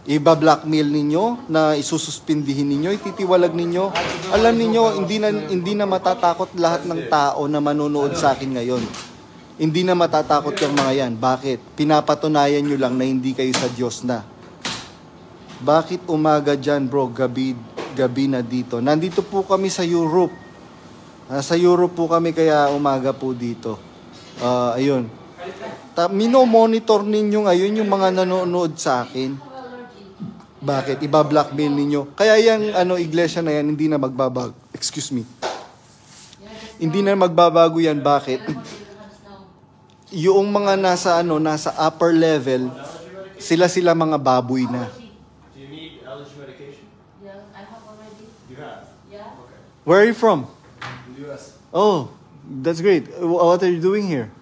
Iba-blackmail ninyo na isususpindihin ninyo, ititiwalag ninyo. Alam ninyo, hindi na matatakot lahat ng tao na manonood sa akin ngayon. Hindi na matatakot yung mga yan. Bakit? Pinapatunayan nyo lang na hindi kayo sa Diyos na. Bakit umaga dyan, bro? Gabi na dito. Nandito po kami sa Europe. Sa Europe po kami kaya umaga po dito. Ayun. Mino-monitor ninyo ngayon yung mga nanonood sa akin. Bakit? Iba-blackmail ninyo. Kaya yung iglesia na yan, hindi na magbabago. Excuse me. Hindi na magbabago yan. Bakit? Yung mga nasa upper level, sila mga baboy na. Do you need allergy medication? Yeah, I have already. You have? Yeah. Okay. Where are you from? In the US. Oh, that's great. What are you doing here?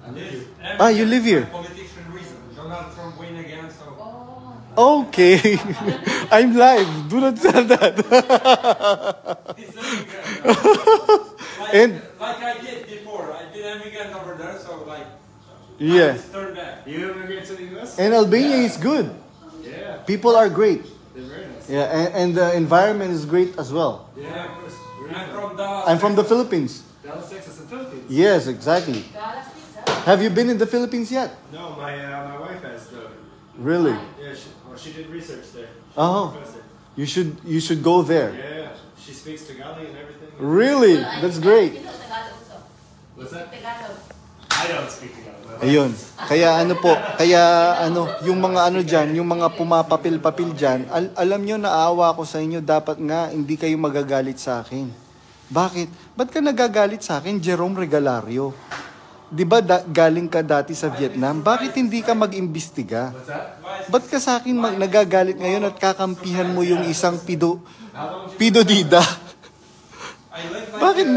I live. You live here? Politician reason. Donald Trump win again, so. Okay. I'm live. Do not say that. He's doing good. And like I did before. I did immigrant over there, so yeah. I just turned back. You immigrate to the US? And Albania is good. Yeah. People are great. They're very nice. Yeah, and the environment is great as well. Yeah, of course. I'm I'm from the Philippines. Dallas, Texas, and Philippines. Yes, exactly. Have you been in the Philippines yet? No, my wife has though. Really? Yeah, she did research there. Oh, you should go there. Yeah, she speaks Tagalog and everything. Really? That's great. What's that? Tagalog. I don't speak Tagalog. Ayun. Kaya yung mga diyan, yung mga pumapapil-papil diyan, alam nyo naawa ko sa inyo, dapat nga hindi kayo magagalit sa akin. Bakit? Ba't ka nagagalit sa akin, Jerome Regalario? 'Di ba galing ka dati sa Vietnam? Bakit hindi ka mag-imbestiga? What's that? Ba't ka sa akin nagagalit ngayon at kakampihan mo yung isang pidodida? Bakit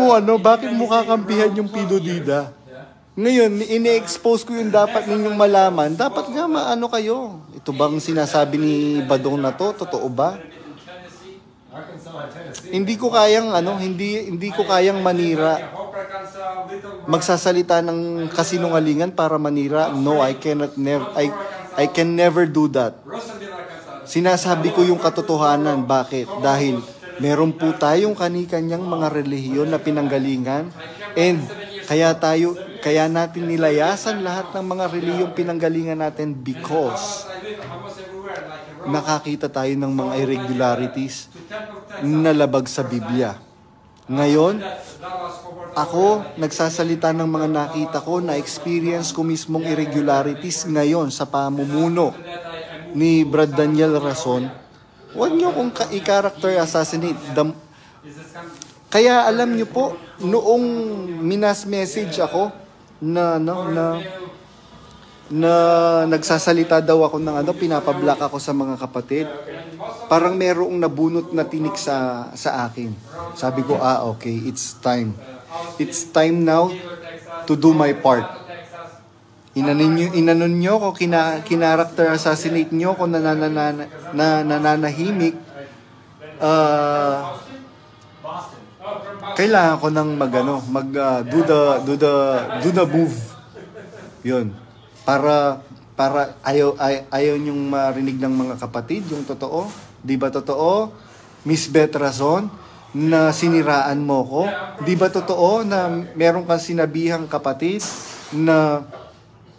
mo kakampihan yung pidodida? Ngayon, ine-expose ko yung dapat ninyong malaman. Dapat nga maano kayo. Ito bang sinasabi ni Badong na to? Totoo ba? Hindi ko kayang hindi ko kayang manira. Magsasalita ng kasinungalingan para manira. No, I can never do that. Sinasabi ko yung katotohanan. Bakit? Dahil meron po tayong kani-kanyang mga relihiyon na pinanggalingan, and kaya natin nilayasan lahat ng mga relihiyong pinanggalingan natin because nakakita tayo ng mga irregularities na labag sa Biblia. Ngayon, ako nagsasalita ng mga nakita ko, na experience ko mismong irregularities ngayon sa pamumuno ni Brad Daniel Rason. Huwag niyo kong i-character assassinate. Kaya alam niyo po, noong minas message ako na nagsasalita daw ako ng pinapablock ako sa mga kapatid. Parang merong nabunot na tinik sa akin. Sabi ko, okay, it's time. It's time now to do my part. Inanon nyo ko, kinaracter assassinate nyo ko, nananahimik. Kailangan ko nang do the move. Yun. Para ayaw nyong marinig ng mga kapatid yung totoo. Di ba totoo, Miss Beth Razon, na siniraan mo ko? Di ba totoo na meron kang sinabihang kapatid na...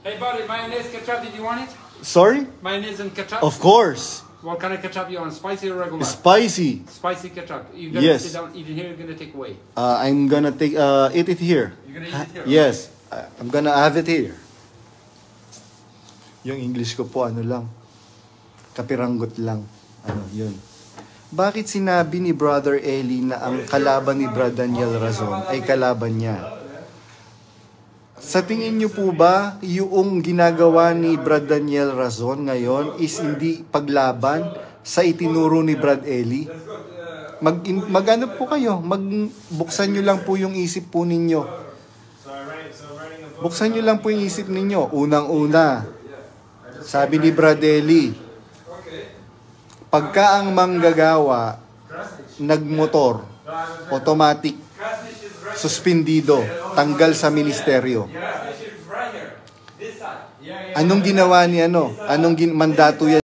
Hey buddy, mayonnaise ketchup, did you want it? Sorry? Mayonnaise and ketchup? Of course. What kind of ketchup you want? Spicy or regular? Spicy. Spicy ketchup. You're gonna Yes. sit down, eat it here, you're gonna take away. I'm gonna eat it here. You're gonna eat it here? Yes. I'm gonna have it here. Yung English ko po, lang. Kapiranggot lang. Yun. Bakit sinabi ni Brother Eli na ang kalaban ni Brad Daniel Razon ay kalaban niya? Sa tingin niyo po ba, yung ginagawa ni Brad Daniel Razon ngayon is hindi paglaban sa itinuro ni Brad Eli? Mag-ano po kayo? Buksan niyo lang po yung isip po ninyo. Buksan niyo lang po yung isip ninyo. Unang-una, sabi ni Brad Eli, pagka ang manggagawa nagmotor, automatic, suspendido, tanggal sa ministeryo. Anong ginawa ni Anong mandato yan